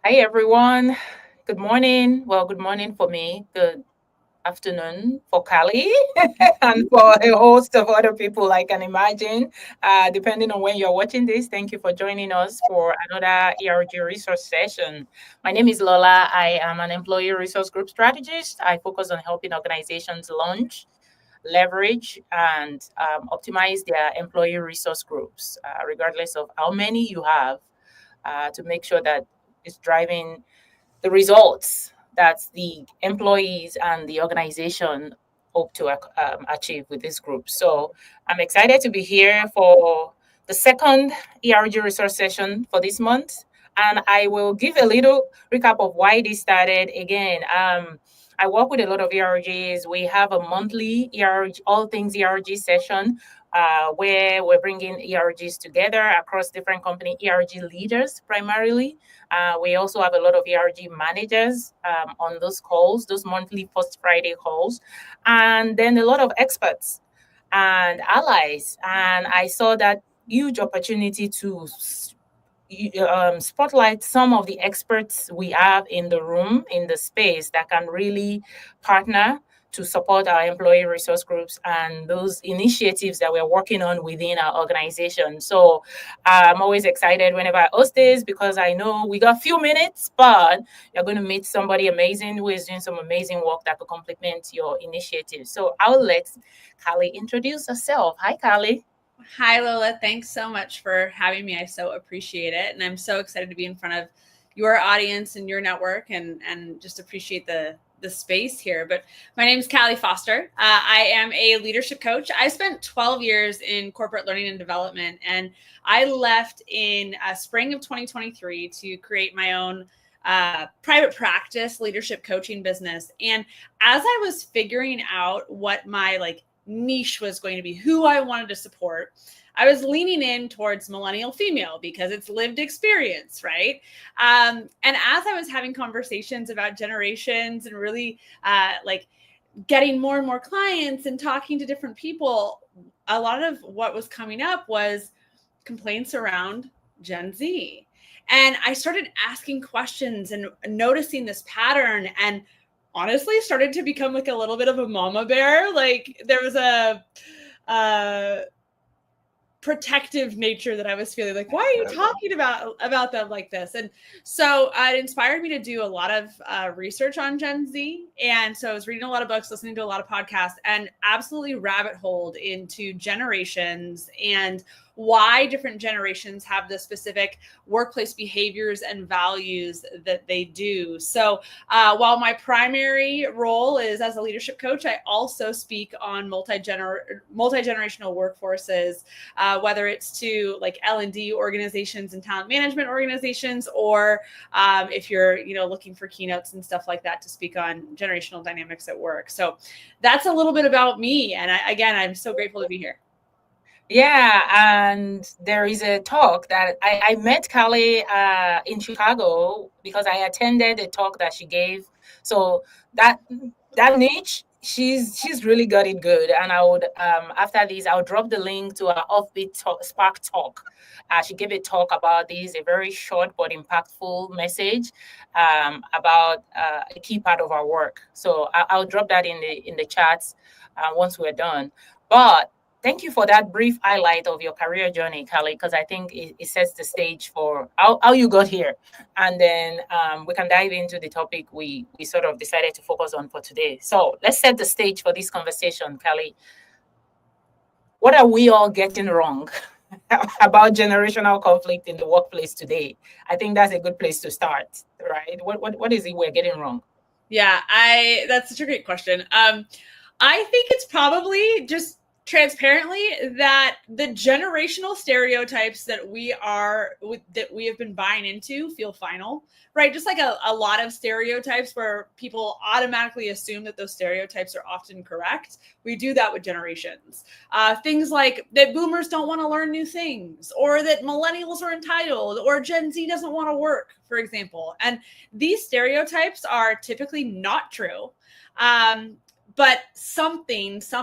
Hi, everyone. Good morning. Well, good morning for me. Good afternoon for Kali and for a host of other people I can imagine, depending on when you're watching this. Thank you for joining us for another ERG resource session. My name is Lola. I am an employee resource group strategist. I focus on helping organizations launch, leverage, and optimize their employee resource groups, regardless of how many you have, to make sure that it's driving the results that the employees and the organization hope to achieve with this group. So I'm excited to be here for the second ERG resource session for this month. And I will give a little recap of why this started. Again, I work with a lot of ERGs. We have a monthly ERG, all things ERG session, where we're bringing ERGs together across different company ERG leaders primarily. We also have a lot of ERG managers on those calls, those monthly First Friday calls, and then a lot of experts and allies. And I saw that huge opportunity to spotlight some of the experts we have in the room, in the space that can really partner to support our employee resource groups and those initiatives that we're working on within our organization. So I'm always excited whenever I host this because I know we got a few minutes, but you're going to meet somebody amazing who is doing some amazing work that could complement your initiative. So I'll let Kali introduce herself. Hi, Kali. Hi, Lola. Thanks so much for having me. I so appreciate it. And I'm so excited to be in front of your audience and your network and just appreciate the space here. But my name is Calle Foster. I am a leadership coach. I spent 12 years in corporate learning and development, and I left in spring of 2023 to create my own private practice leadership coaching business. And as I was figuring out what my niche was going to be, who I wanted to support, I was leaning in towards millennial female because it's lived experience, right? And as I was having conversations about generations and really getting more and more clients and talking to different people, a lot of what was coming up was complaints around Gen Z. And I started asking questions and noticing this pattern, and honestly started to become like a little bit of a mama bear. Like there was a protective nature that I was feeling, like, why are you talking about them like this? And so it inspired me to do a lot of research on Gen Z. And so I was reading a lot of books, listening to a lot of podcasts, and absolutely rabbit holed into generations and why different generations have the specific workplace behaviors and values that they do. So while my primary role is as a leadership coach, I also speak on multi-generational workforces, whether it's to like L&D organizations and talent management organizations, or if you're looking for keynotes and stuff like that to speak on generational dynamics at work. So that's a little bit about me. And I'm so grateful to be here. Yeah, and there is a talk that I met Callie in Chicago because I attended a talk that she gave. So that that niche, she's really got it good. And I would after this, I'll drop the link to her offbeat talk, Spark Talk. She gave a talk about this, a very short but impactful message about a key part of our work. So I'll drop that in the chats once we're done. But thank you for that brief highlight of your career journey, Callie, because I think it sets the stage for how you got here. And then we can dive into the topic we sort of decided to focus on for today. So let's set the stage for this conversation, Callie. What are we all getting wrong about generational conflict in the workplace today? I think that's a good place to start, right? What is it we're getting wrong? Yeah, that's such a great question. I think it's probably just transparently that the generational stereotypes that we have been buying into feel final, right? Just like a lot of stereotypes where people automatically assume that those stereotypes are often correct. We do that with generations. Things like that boomers don't want to learn new things, or that millennials are entitled, or Gen Z doesn't want to work, for example. And these stereotypes are typically not true. But some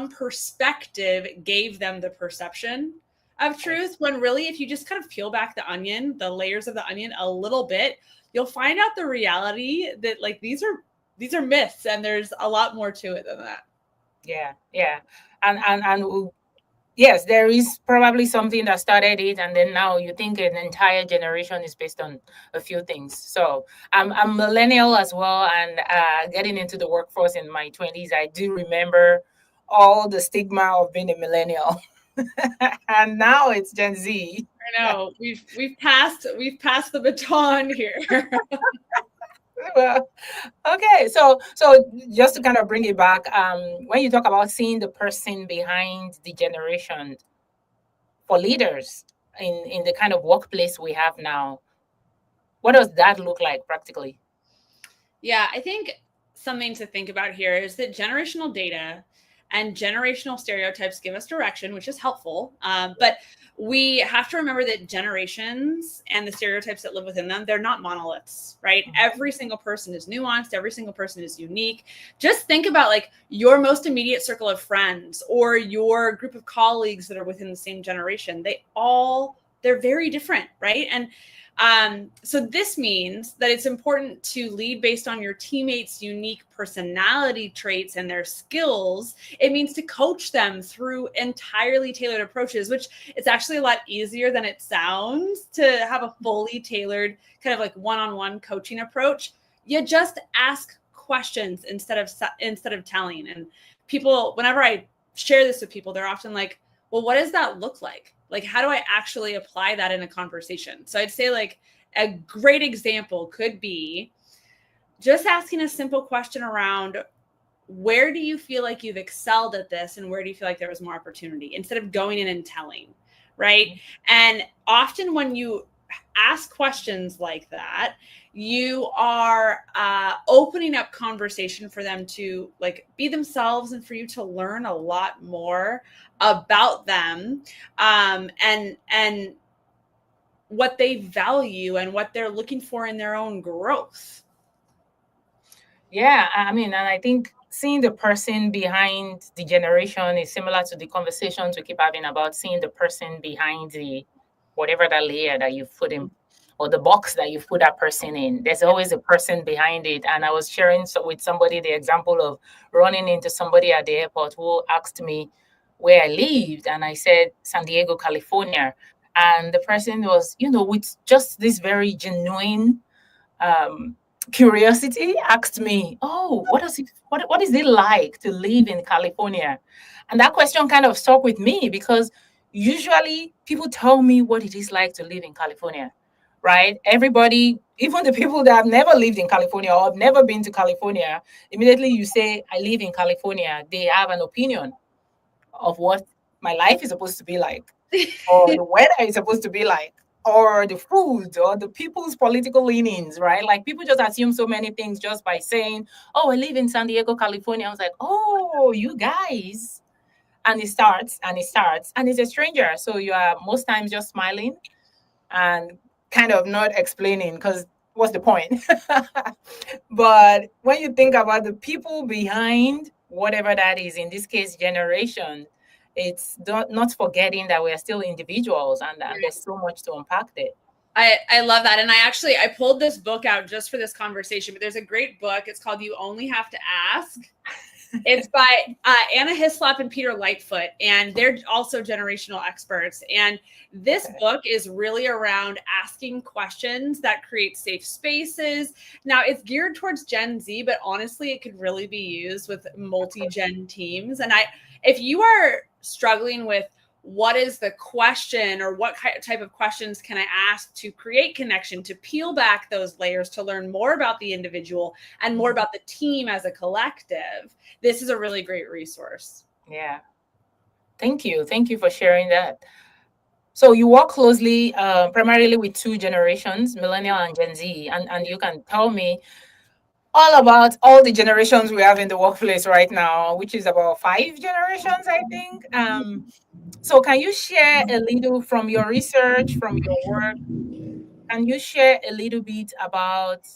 perspective gave them the perception of truth, when really, if you just kind of peel back the onion, the layers of the onion a little bit, you'll find out the reality that like these are myths, and there's a lot more to it than that. Yeah. And yes, there is probably something that started it, and then now you think an entire generation is based on a few things. So I'm millennial as well, and getting into the workforce in my 20s, I do remember all the stigma of being a millennial. And now it's Gen Z. I know we've passed the baton here. Well, okay, so just to kind of bring it back, when you talk about seeing the person behind the generation for leaders in the kind of workplace we have now, what does that look like practically? Yeah, I think something to think about here is that generational data and generational stereotypes give us direction, which is helpful. But we have to remember that generations and the stereotypes that live within them, they're not monoliths, right? Every single person is nuanced. Every single person is unique. Just think about like your most immediate circle of friends or your group of colleagues that are within the same generation. They're very different, right? And so this means that it's important to lead based on your teammates' unique personality traits and their skills. It means to coach them through entirely tailored approaches, which it's actually a lot easier than it sounds to have a fully tailored kind of like one-on-one coaching approach. You just ask questions instead of telling. And people, whenever I share this with people, they're often like, well, what does that look like? Like, how do I actually apply that in a conversation? So I'd say like a great example could be just asking a simple question around where do you feel like you've excelled at this and where do you feel like there was more opportunity instead of going in and telling, right? And often when you ask questions like that, you are opening up conversation for them to like be themselves and for you to learn a lot more about them and what they value and what they're looking for in their own growth. Yeah, I mean, and I think seeing the person behind the generation is similar to the conversations we keep having about seeing the person behind the whatever that layer that you've put in or the box that you've put that person in. There's always a person behind it. And I was sharing with somebody the example of running into somebody at the airport who asked me where I lived, and I said San Diego, California. And the person was, with just this very genuine curiosity, asked me, "Oh, what is it like to live in California?" And that question kind of stuck with me because usually people tell me what it is like to live in California, right? Everybody, even the people that have never lived in California or have never been to California, immediately you say, "I live in California," they have an opinion of what my life is supposed to be like, or the weather is supposed to be like, or the food, or the people's political leanings, right? Like people just assume so many things just by saying, "Oh, I live in San Diego, California." I was like, "Oh, you guys." And it starts and it starts, and it's a stranger. So you are most times just smiling and kind of not explaining because what's the point? But when you think about the people behind whatever that is, in this case, generation, it's not forgetting that we are still individuals and there's so much to unpack there. I love that. And I pulled this book out just for this conversation, but there's a great book. It's called You Only Have to Ask. It's by Anna Hislop and Peter Lightfoot, and they're also generational experts. And this book is really around asking questions that create safe spaces. Now, it's geared towards Gen Z, but honestly, it could really be used with multi-gen teams. And if you are struggling with what is the question or what type of questions can I ask to create connection, to peel back those layers, to learn more about the individual and more about the team as a collective, this is a really great resource. Yeah. Thank you. Thank you for sharing that. So you work closely primarily with two generations, Millennial and Gen Z, and you can tell me all about all the generations we have in the workplace right now, which is about 5 generations, I think. So can you share a little from your research, from your work? Can you share a little bit about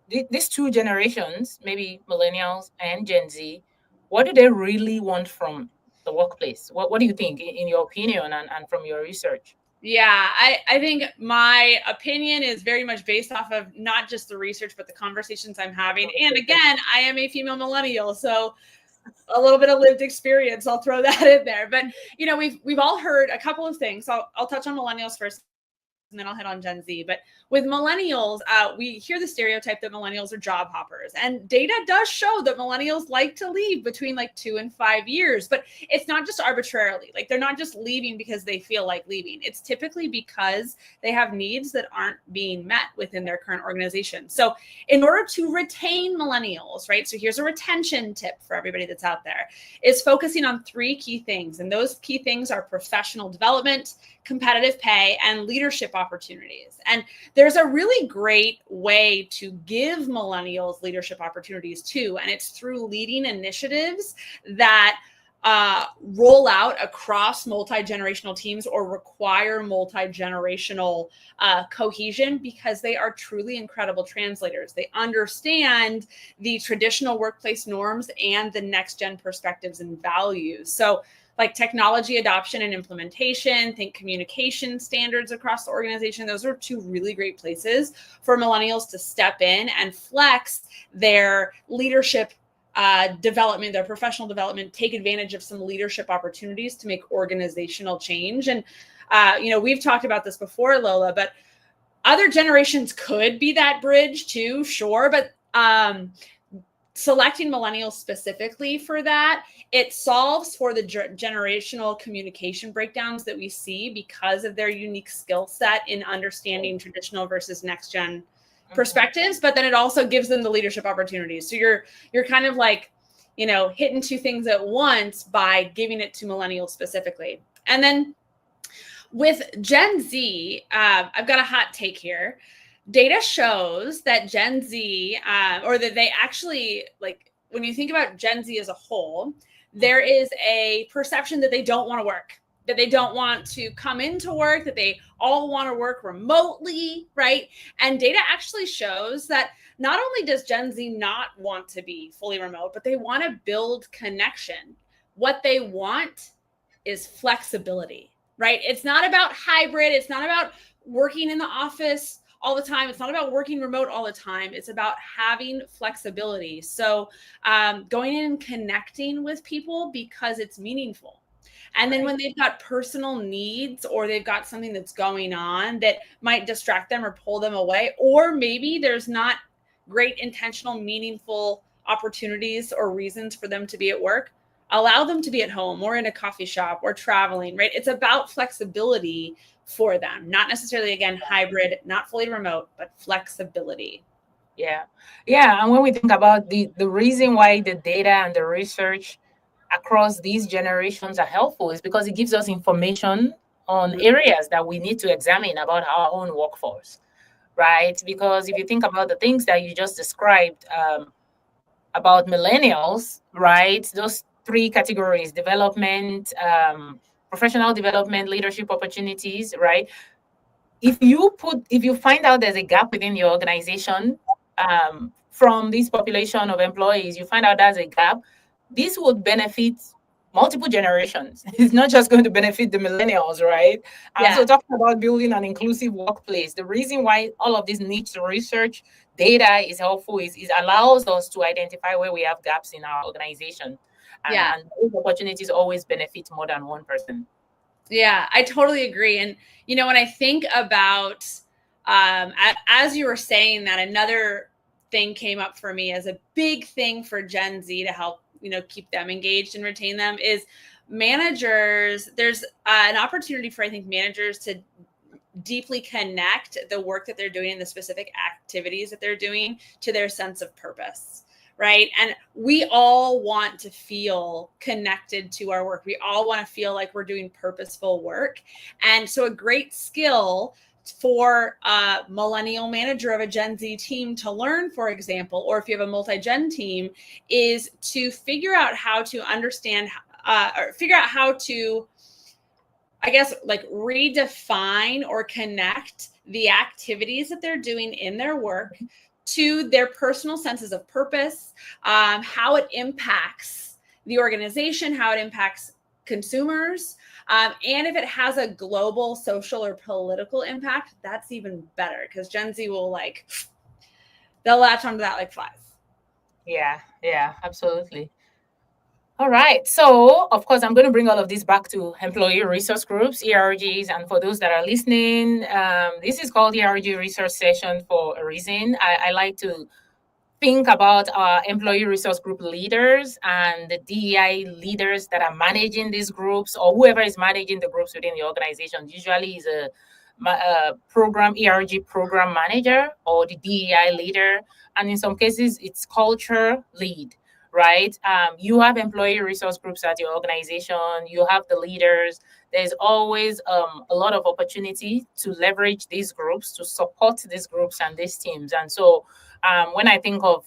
these two generations, maybe millennials and Gen Z? What do they really want from the workplace? What do you think, in your opinion and from your research? Yeah, I think my opinion is very much based off of not just the research, but the conversations I'm having. And again, I am a female millennial, so a little bit of lived experience. I'll throw that in there. But we've all heard a couple of things. So I'll touch on millennials first, and then I'll hit on Gen Z. But with millennials, we hear the stereotype that millennials are job hoppers, and data does show that millennials like to leave between like 2 and 5 years, but it's not just arbitrarily. Like, they're not just leaving because they feel like leaving. It's typically because they have needs that aren't being met within their current organization. So in order to retain millennials, right? So here's a retention tip for everybody that's out there, is focusing on 3 key things. And those key things are professional development, competitive pay, and leadership opportunities. And there's a really great way to give millennials leadership opportunities too, and it's through leading initiatives that roll out across multi-generational teams or require multi-generational cohesion, because they are truly incredible translators. They understand the traditional workplace norms and the next gen perspectives and values. So like technology adoption and implementation, think communication standards across the organization. Those are 2 really great places for millennials to step in and flex their leadership development, their professional development, take advantage of some leadership opportunities to make organizational change. And, we've talked about this before, Lola, but other generations could be that bridge too, sure. But selecting millennials specifically for that, it solves for the generational communication breakdowns that we see because of their unique skill set in understanding traditional versus next gen perspectives. But then it also gives them the leadership opportunities. So you're kind of like, hitting 2 things at once by giving it to millennials specifically. And then with Gen Z, I've got a hot take here. Data shows that Gen Z, or that they actually, like, when you think about Gen Z as a whole, there is a perception that they don't want to work, that they don't want to come into work, that they all want to work remotely, right? And data actually shows that not only does Gen Z not want to be fully remote, but they want to build connection. What they want is flexibility, right? It's not about hybrid. It's not about working in the office all the time. It's not about working remote all the time. It's about having flexibility. So going in and connecting with people because it's meaningful. And then when they've got personal needs, or they've got something that's going on that might distract them or pull them away, or maybe there's not great intentional, meaningful opportunities or reasons for them to be at work, allow them to be at home or in a coffee shop or traveling, right? It's about flexibility for them, not necessarily, again, hybrid, not fully remote, but flexibility. Yeah. And when we think about the reason why the data and the research across these generations are helpful is because it gives us information on areas that we need to examine about our own workforce, right? Because if you think about the things that you just described about millennials, right? Those 3 categories: development, professional development, leadership opportunities, right? If you find out there's a gap within your organization, from this population of employees, you find out there's a gap, this would benefit multiple generations. It's not just going to benefit the millennials, right? And so talking about building an inclusive workplace, the reason why all of this needs to research data is helpful is it allows us to identify where we have gaps in our organization. And those opportunities always benefit more than one person. Yeah, I totally agree. And, when I think about, as you were saying that, another thing came up for me as a big thing for Gen Z to help, keep them engaged and retain them is managers. There's an opportunity for, I think, managers to deeply connect the work that they're doing and the specific activities that they're doing to their sense of purpose. Right. And we all want to feel connected to our work. We all want to feel like we're doing purposeful work. And so a great skill for a millennial manager of a Gen Z team to learn, for example, or if you have a multi-gen team, is to figure out how to understand or figure out how to, I guess, like redefine or connect the activities that they're doing in their work to their personal senses of purpose, how it impacts the organization, how it impacts consumers. And if it has a global social or political impact, that's even better, because Gen Z will they'll latch onto that like flies. Yeah, absolutely. All right. So, of course, I'm going to bring all of this back to employee resource groups, ERGs. And for those that are listening, this is called ERG Resource Session for a reason. I like to think about our employee resource group leaders and the DEI leaders that are managing these groups, or whoever is managing the groups within the organization. Usually is a program, ERG program manager, or the DEI leader. And in some cases, it's culture lead, right? You have employee resource groups at your organization, you have the leaders. There's always a lot of opportunity to leverage these groups, to support these groups and these teams. And so when I think of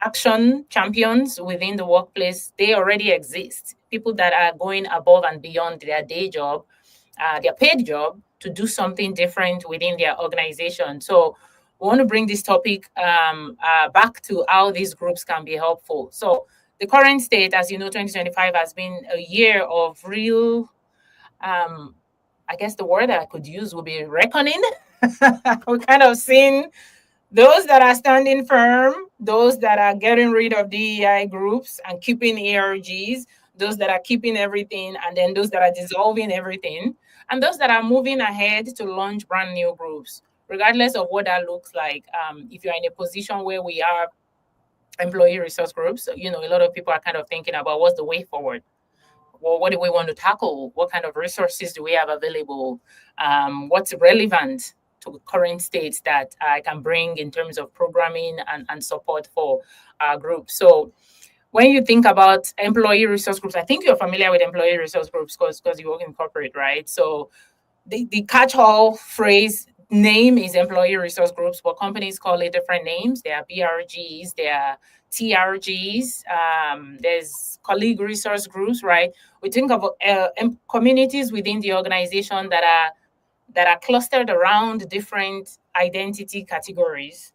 action champions within the workplace, they already exist. People that are going above and beyond their day job, their paid job, to do something different within their organization. So we want to bring this topic back to how these groups can be helpful. So the current state, as you know, 2025 has been a year of real, I guess the word that I could use would be reckoning. We're kind of seeing those that are standing firm, those that are getting rid of DEI groups and keeping ERGs, those that are keeping everything, and then those that are dissolving everything, and those that are moving ahead to launch brand new groups, regardless of what that looks like. If you're in a position where we are employee resource groups, a lot of people are kind of thinking about what's the way forward. Well, what do we want to tackle? What kind of resources do we have available? What's relevant to current states that I can bring in terms of programming and support for our group? So when you think about employee resource groups, I think you're familiar with employee resource groups because you work in corporate, right? So the catch-all phrase name is employee resource groups, but companies call it different names. There are BRGs, there are TRGs, there's colleague resource groups, right? We think of communities within the organization that are clustered around different identity categories.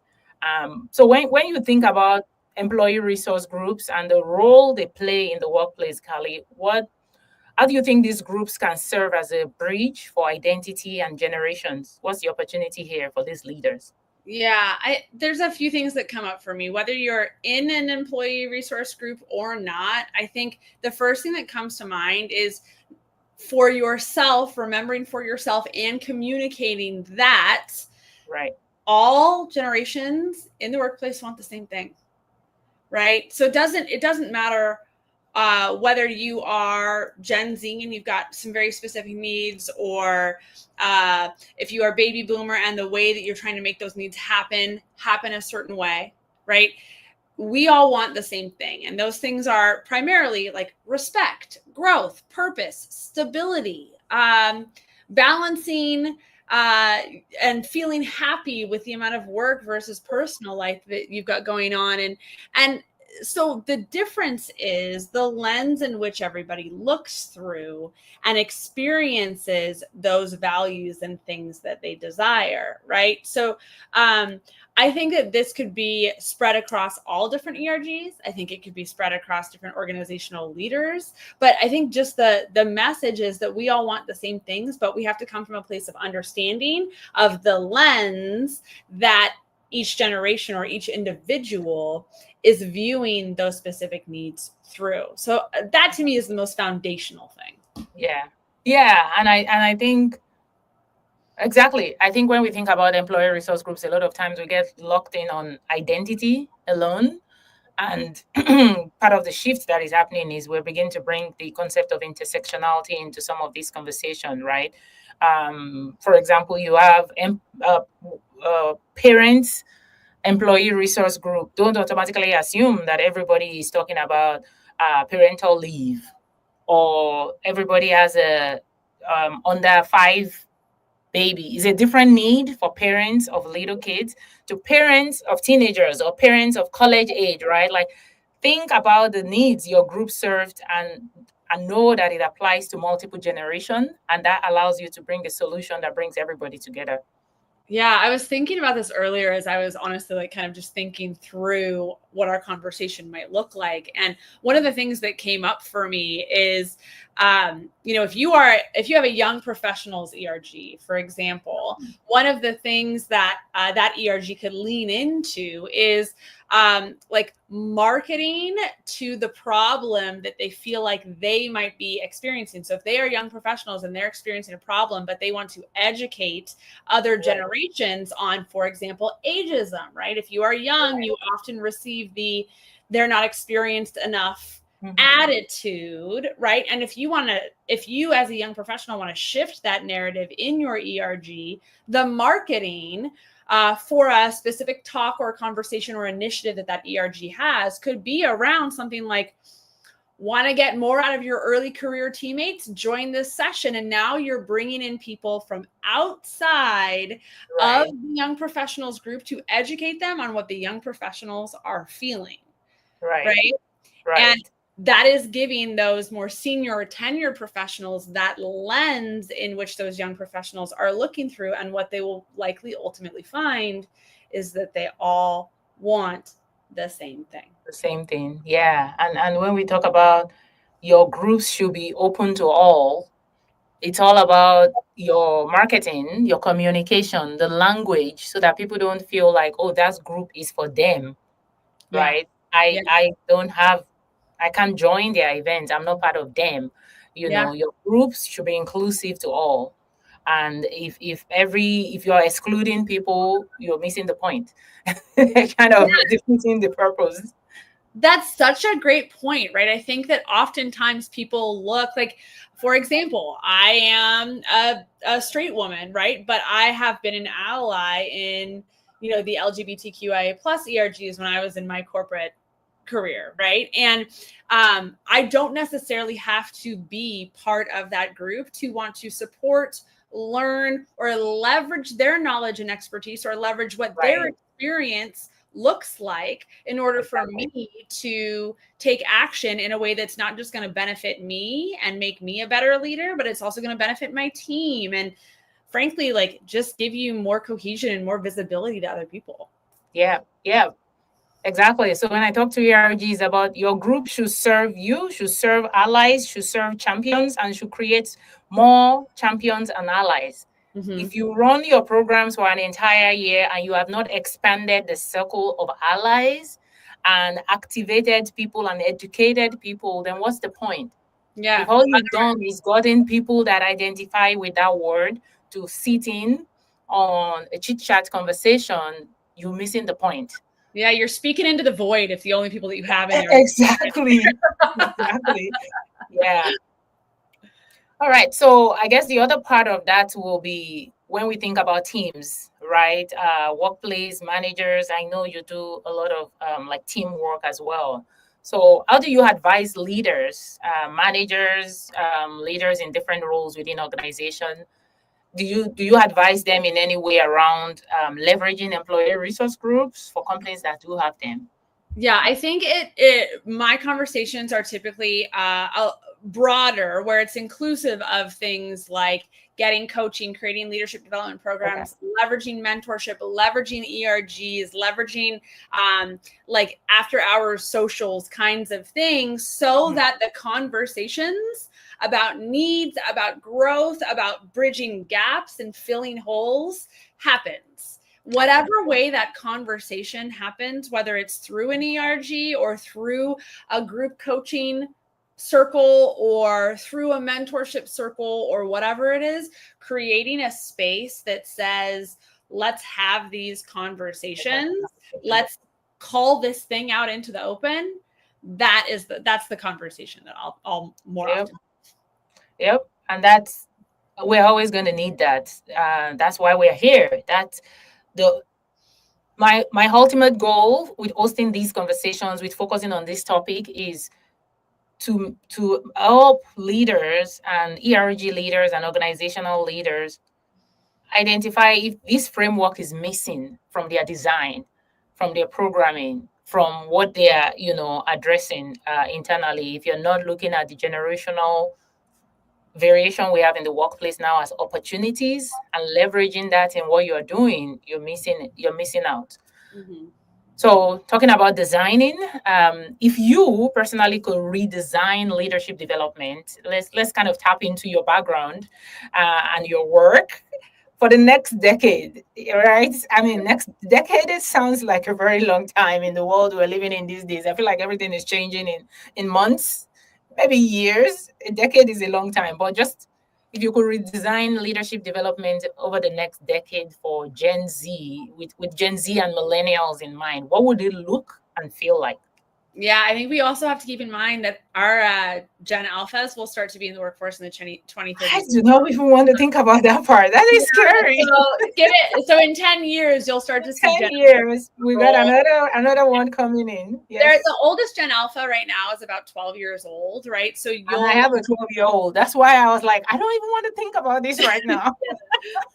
So when you think about employee resource groups and the role they play in the workplace, Callie, how do you think these groups can serve as a bridge for identity and generations? What's the opportunity here for these leaders? Yeah, there's a few things that come up for me, whether you're in an employee resource group or not. I think the first thing that comes to mind is for yourself, remembering for yourself and communicating that right, all generations in the workplace want the same thing, right? So it doesn't matter whether you are Gen Z and you've got some very specific needs, or if you are baby boomer and the way that you're trying to make those needs happen a certain way, right? We all want the same thing. And those things are primarily like respect, growth, purpose, stability, balancing and feeling happy with the amount of work versus personal life that you've got going on. And so the difference is the lens in which everybody looks through and experiences those values and things that they desire, right? So I think that this could be spread across all different ERGs. I think it could be spread across different organizational leaders. But I think just the message is that we all want the same things, but we have to come from a place of understanding of the lens that each generation or each individual is viewing those specific needs through. So that to me is the most foundational thing. Yeah. And I think exactly. I think when we think about employee resource groups, a lot of times we get locked in on identity alone. And part of the shift that is happening is we're beginning to bring the concept of intersectionality into some of these conversations, right? For example, you have parents, employee resource group. Don't automatically assume that everybody is talking about parental leave, or everybody has a under 5 baby. Is a different need for parents of little kids to parents of teenagers or parents of college age, right? Like, think about the needs your group served and know that it applies to multiple generations, and that allows you to bring a solution that brings everybody together. Yeah, I was thinking about this earlier as I was honestly kind of just thinking through what our conversation might look like. And one of the things that came up for me is, if you have a young professionals ERG, for example, one of the things that that ERG could lean into is like marketing to the problem that they feel like they might be experiencing. So if they are young professionals and they're experiencing a problem, but they want to educate other generations on, for example, ageism, right? If you are young, you often receive they're not experienced enough attitude, right? And if you as a young professional want to shift that narrative in your ERG, the marketing for a specific talk or conversation or initiative that ERG has could be around something like, want to get more out of your early career teammates? Join this session. And now you're bringing in people from outside of the young professionals group to educate them on what the young professionals are feeling. Right. And that is giving those more senior or tenured professionals that lens in which those young professionals are looking through. And what they will likely ultimately find is that they all want the same thing. The same thing. Yeah. And when we talk about your groups should be open to all, it's all about your marketing, your communication, the language, so that people don't feel like, oh, that group is for them. Right. I can't join their events. I'm not part of them. Your groups should be inclusive to all. And if you're excluding people, you're missing the point. Kind of defeating the purpose. That's such a great point, right? I think that oftentimes people look like, for example, I am a straight woman, right? But I have been an ally in, the LGBTQIA plus ERGs when I was in my corporate career, right? And I don't necessarily have to be part of that group to want to support, learn, or leverage their knowledge and expertise, or leverage what their experience looks like in order for me to take action in a way that's not just going to benefit me and make me a better leader, but it's also going to benefit my team. And frankly, like, just give you more cohesion and more visibility to other people. Yeah. Exactly. So when I talk to ERGs about your group should serve you, should serve allies, should serve champions, and should create more champions and allies. If you run your programs for an entire year and you have not expanded the circle of allies and activated people and educated people, then what's the point? Yeah. If all you've done is gotten people that identify with that word to sit in on a chit-chat conversation, you're missing the point. Yeah, you're speaking into the void if the only people that you have in there. Exactly. Yeah. All right. So I guess the other part of that will be when we think about teams, right? Workplace managers. I know you do a lot of like teamwork as well. So how do you advise leaders, managers, leaders in different roles within organization? Do you advise them in any way around leveraging employee resource groups for companies that do have them? Yeah, I think my conversations are typically broader, where it's inclusive of things like getting coaching, creating leadership development programs, leveraging mentorship, leveraging ERGs, leveraging like after hours socials kinds of things, so that the conversations about needs, about growth, about bridging gaps and filling holes happens. Whatever way that conversation happens, whether it's through an ERG or through a group coaching circle or through a mentorship circle or whatever it is, creating a space that says, let's have these conversations. Let's call this thing out into the open. That's the conversation that I'll more often. Yep. And we're always going to need that. That's why we're here. That's my ultimate goal with hosting these conversations, with focusing on this topic, is to help leaders and ERG leaders and organizational leaders identify if this framework is missing from their design, from their programming, from what they are, addressing internally. If you're not looking at the generational variation we have in the workplace now as opportunities and leveraging that in what you're doing, you're missing out. So talking about designing, if you personally could redesign leadership development, let's kind of tap into your background and your work for the next decade, right? I mean, next decade, it sounds like a very long time in the world we're living in these days. I feel like everything is changing in months, maybe years. A decade is a long time, but just if you could redesign leadership development over the next decade for Gen Z, with Gen Z and millennials in mind, what would it look and feel like? Yeah, I think we also have to keep in mind that our Gen Alphas will start to be in the workforce in the 2030s. I do not even want to think about that part. That is scary. So in 10 years, you'll start to see 10 Gen years, we got roll. another one coming in. They're Yes. the oldest Gen Alpha right now is about 12 years old, right? So And I have a 12-year-old. That's why I was like, I don't even want to think about this right now.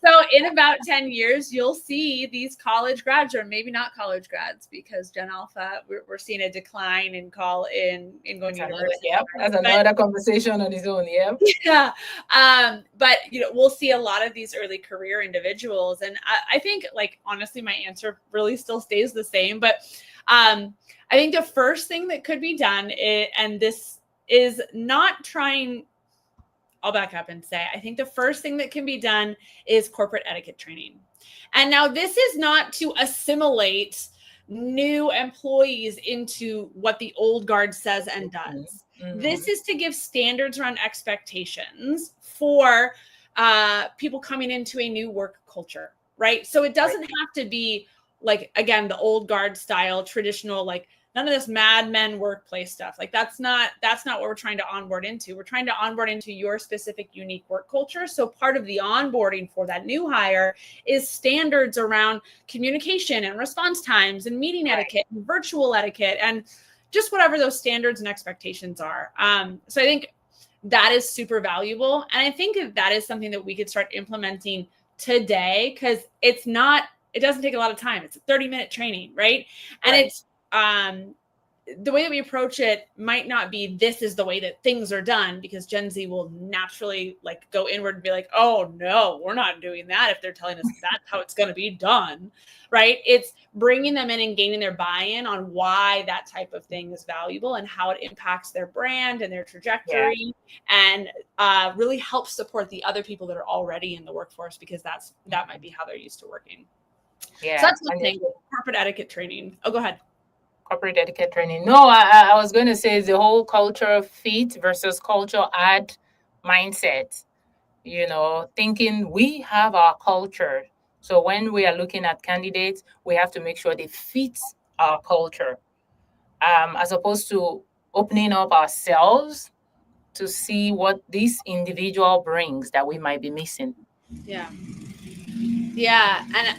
So in about 10 years, you'll see these college grads, or maybe not college grads, because Gen Alpha, we're seeing a decline in going to university. Yep, that's another conversation on its own. Yep. Yeah. But we'll see a lot of these early career individuals. And I think, like, honestly, my answer really still stays the same. But I think the first thing that could be done, and this is not trying, I'll back up and say, I think the first thing that can be done is corporate etiquette training. And now this is not to assimilate new employees into what the old guard says and does. Mm-hmm. This is to give standards around expectations for people coming into a new work culture, right? So it doesn't have to be like, again, the old guard style, traditional, like none of this Mad Men workplace stuff. Like that's not what we're trying to onboard into. We're trying to onboard into your specific unique work culture. So part of the onboarding for that new hire is standards around communication and response times and meeting etiquette and virtual etiquette and just whatever those standards and expectations are. So I think that is super valuable. And I think that is something that we could start implementing today, because it doesn't take a lot of time. It's a 30-minute training, right? And it's the way that we approach it might not be this is the way that things are done, because Gen Z will naturally like go inward and be like, oh no, we're not doing that if they're telling us that's how it's going to be done, right? It's bringing them in and gaining their buy-in on why that type of thing is valuable and how it impacts their brand and their trajectory, and really helps support the other people that are already in the workforce, because that might be how they're used to working. Yeah, so that's one thing. Corporate etiquette training. Oh, go ahead. Corporate etiquette training. No, I was going to say the whole culture fit versus culture add mindset. Thinking we have our culture. So when we are looking at candidates, we have to make sure they fit our culture, as opposed to opening up ourselves to see what this individual brings that we might be missing. Yeah. And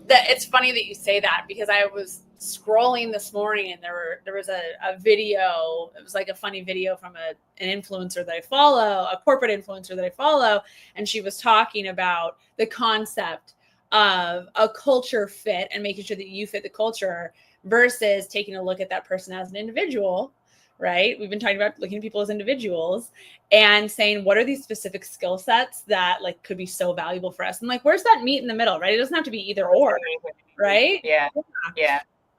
it's funny that you say that, because I was scrolling this morning and there was a video. It was like a funny video from an influencer that I follow, a corporate influencer that I follow, and she was talking about the concept of a culture fit and making sure that you fit the culture versus taking a look at that person as an individual. Right? We've been talking about looking at people as individuals and saying, what are these specific skill sets that like could be so valuable for us? And like, where's that meet in the middle, right? It doesn't have to be either or, right? Yeah.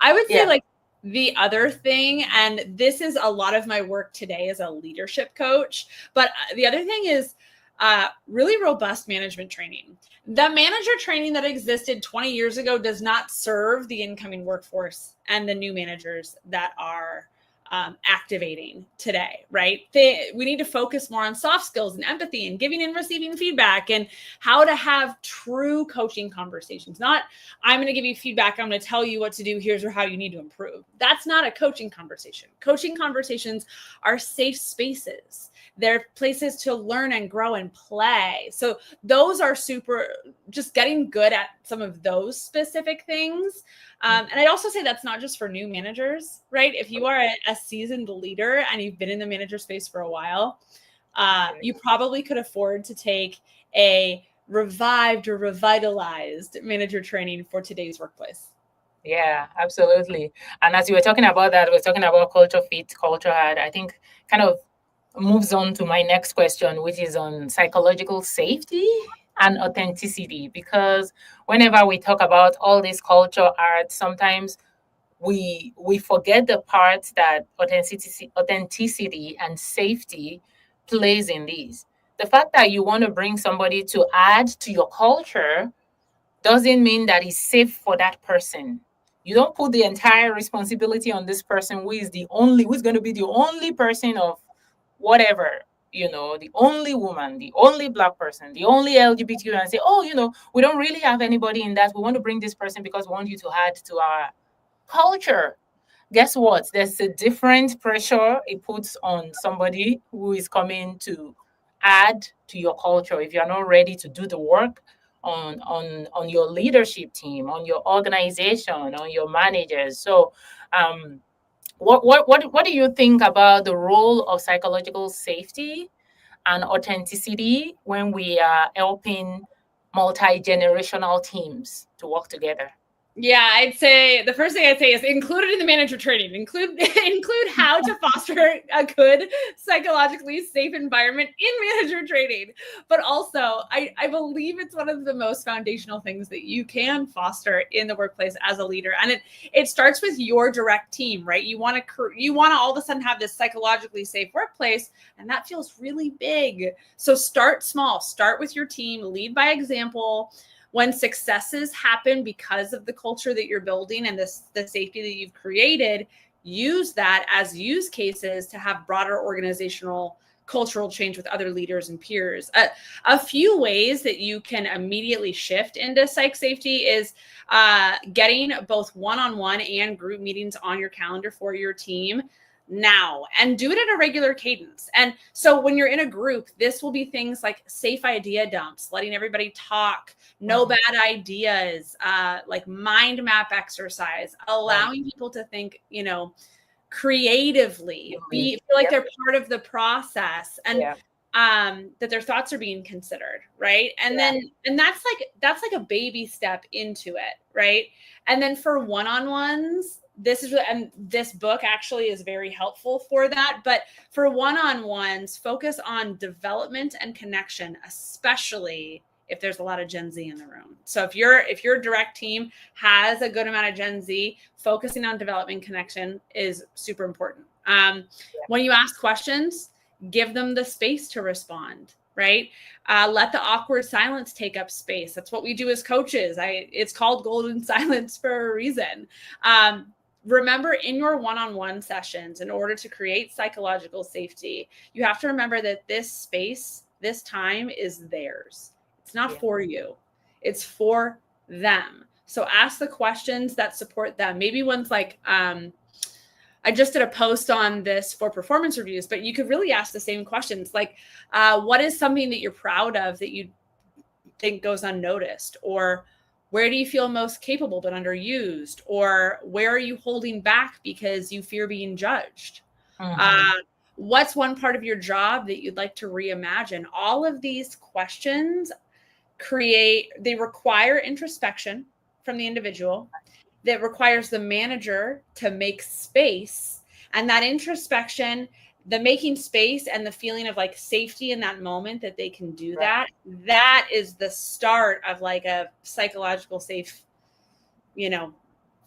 I would say like the other thing, and this is a lot of my work today as a leadership coach, but the other thing is really robust management training. The manager training that existed 20 years ago does not serve the incoming workforce and the new managers that are activating today, right? We need to focus more on soft skills and empathy and giving and receiving feedback and how to have true coaching conversations. Not, I'm going to give you feedback, I'm going to tell you what to do, here's how you need to improve. That's not a coaching conversation. Coaching conversations are safe spaces. They're places to learn and grow and play. So those are just getting good at some of those specific things. And I'd also say that's not just for new managers, right? If you are a seasoned leader and you've been in the manager space for a while, you probably could afford to take a revived or revitalized manager training for today's workplace. Yeah, absolutely. And as you were talking about that, we're talking about culture fit, culture add. I think kind of moves on to my next question, which is on psychological safety. and authenticity, because whenever we talk about all this culture art, sometimes we forget the part that authenticity and safety plays in these. The fact that you want to bring somebody to add to your culture doesn't mean that it's safe for that person. You don't put the entire responsibility on this person who's going to be the only person of whatever, the only woman, the only Black person, the only LGBTQ, and say, oh, we don't really have anybody in that. We want to bring this person because we want you to add to our culture. Guess what? There's a different pressure it puts on somebody who is coming to add to your culture if you're not ready to do the work on your leadership team, on your organization, on your managers. So what do you think about the role of psychological safety and authenticity when we are helping multi-generational teams to work together? Yeah, I'd say the first thing I'd say is included in the manager training. Include how to foster a good psychologically safe environment in manager training. But also, I believe it's one of the most foundational things that you can foster in the workplace as a leader, and it starts with your direct team, right? You want to all of a sudden have this psychologically safe workplace, and that feels really big. So start small. Start with your team. Lead by example. When successes happen because of the culture that you're building and the safety that you've created, use that as use cases to have broader organizational cultural change with other leaders and peers. A few ways that you can immediately shift into psych safety is getting both one-on-one and group meetings on your calendar for your team now, and do it at a regular cadence. And so when you're in a group, this will be things like safe idea dumps, letting everybody talk, no bad ideas, like mind map exercise, allowing people to think, creatively, feel like they're part of the process, and that their thoughts are being considered, right? And that's like a baby step into it, right? And then for one-on-ones, this book actually is very helpful for that. But for one-on-ones, focus on development and connection, especially if there's a lot of Gen Z in the room. So if your direct team has a good amount of Gen Z, focusing on development connection is super important. When you ask questions, give them the space to respond, right? Let the awkward silence take up space. That's what we do as coaches. It's called golden silence for a reason. Remember, in your one-on-one sessions, in order to create psychological safety, you have to remember that this space, this time is theirs. It's not for you. It's for them. So ask the questions that support them. Maybe one's like, I just did a post on this for performance reviews, but you could really ask the same questions. Like, what is something that you're proud of that you think goes unnoticed? Or where do you feel most capable but underused? Or where are you holding back because you fear being judged? What's one part of your job that you'd like to reimagine? All of these questions they require introspection from the individual, that requires the manager to make space. And that introspection, the making space and the feeling of like safety in that moment that they can do that is the start of like a psychological safe,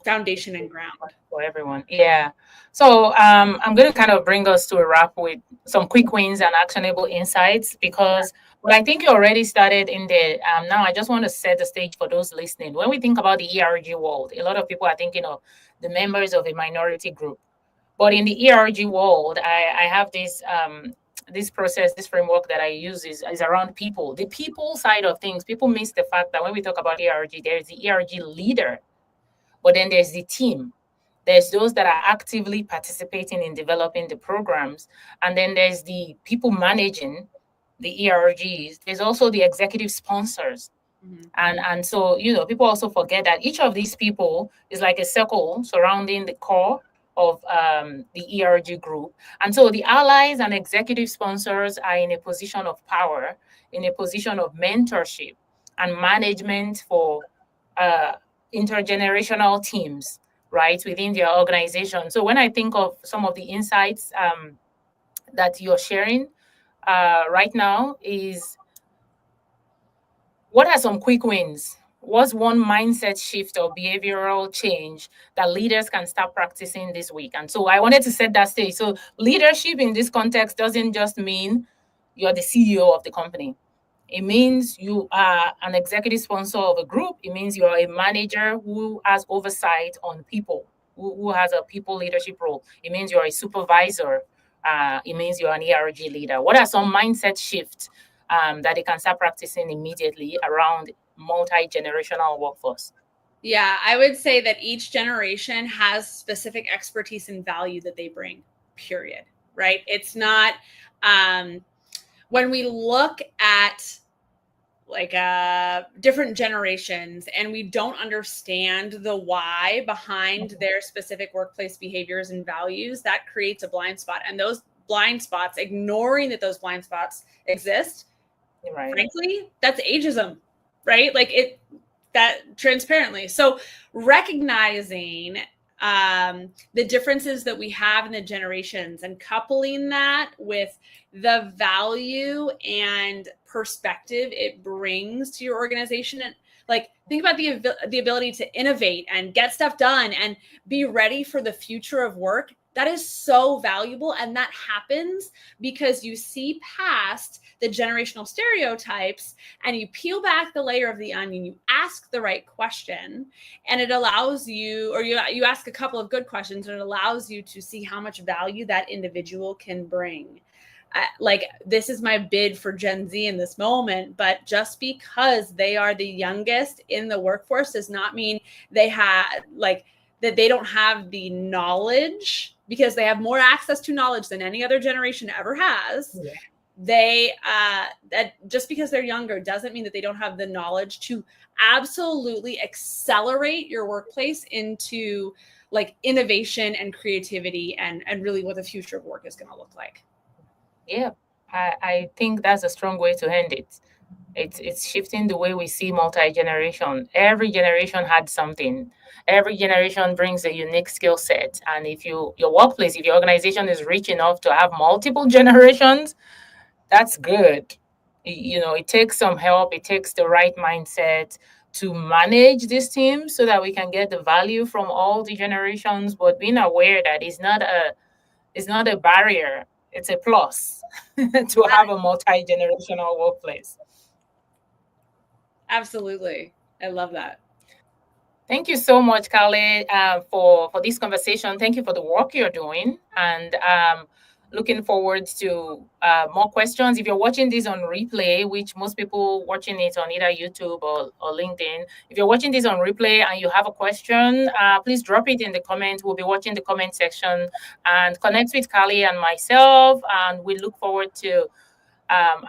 foundation and ground for everyone. Yeah. So I'm going to kind of bring us to a wrap with some quick wins and actionable insights, because I think you already started in there. Now I just want to set the stage for those listening. When we think about the ERG world, a lot of people are thinking of the members of a minority group. But in the ERG world, I have this process, this framework that I use is around people. The people side of things, people miss the fact that when we talk about ERG, there's the ERG leader, but then there's the team. There's those that are actively participating in developing the programs. And then there's the people managing the ERGs. There's also the executive sponsors. And so, people also forget that each of these people is like a circle surrounding the core of the ERG group. And so the allies and executive sponsors are in a position of power, in a position of mentorship and management for intergenerational teams, right, within their organization. So when I think of some of the insights that you're sharing right now is What are some quick wins? What's one mindset shift or behavioral change that leaders can start practicing this week? And so I wanted to set that stage. So leadership in this context doesn't just mean you're the CEO of the company. It means you are an executive sponsor of a group. It means you're a manager who has oversight on people, who has a people leadership role. It means you're a supervisor. It means you're an ERG leader. What are some mindset shifts that they can start practicing immediately around multi-generational workforce? Yeah, I would say that each generation has specific expertise and value that they bring, period. Right? It's not, when we look at like different generations and we don't understand the why behind their specific workplace behaviors and values, that creates a blind spot. And those blind spots, ignoring that those blind spots exist, Right. frankly, that's ageism, right? Like that transparently. So recognizing the differences that we have in the generations and coupling that with the value and perspective it brings to your organization, and like think about the ability to innovate and get stuff done and be ready for the future of work. That is so valuable. And that happens because you see past the generational stereotypes and you peel back the layer of the onion, you ask the right question, and it allows you, or you ask a couple of good questions, and it allows you to see how much value that individual can bring. Like, this is my bid for Gen Z in this moment, but just because they are the youngest in the workforce does not mean they have that they don't have the knowledge, because they have more access to knowledge than any other generation ever has. Yeah. They that just because they're younger doesn't mean that they don't have the knowledge to absolutely accelerate your workplace into like innovation and creativity and really what the future of work is going to look like. Yeah, I think that's a strong way to end it. It's shifting the way we see multi-generation. Every generation had something. Every generation brings a unique skill set. And if your workplace, if your organization is rich enough to have multiple generations, that's good. It takes some help. It takes the right mindset to manage this team so that we can get the value from all the generations, but being aware that it's not a barrier. It's a plus to have a multi-generational workplace. Absolutely. I love that. Thank you so much, Carly, for this conversation. Thank you for the work you're doing, and looking forward to more questions. If you're watching this on replay, which most people watching it on either YouTube or LinkedIn, if you're watching this on replay and you have a question, please drop it in the comment. We'll be watching the comment section, and connect with Carly and myself, and we look forward to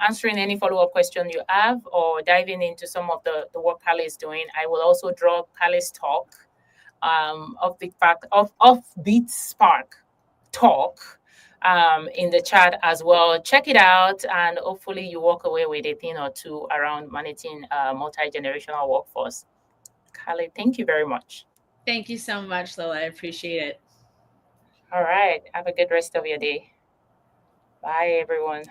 answering any follow-up question you have or diving into some of the work Carly is doing. I will also drop Carly's talk of Beat Spark talk in the chat as well. Check it out, and hopefully you walk away with a thing or two around managing a multi-generational workforce. Carly, thank you very much. Thank you so much, Lola. I appreciate it. All right. Have a good rest of your day. Bye, everyone.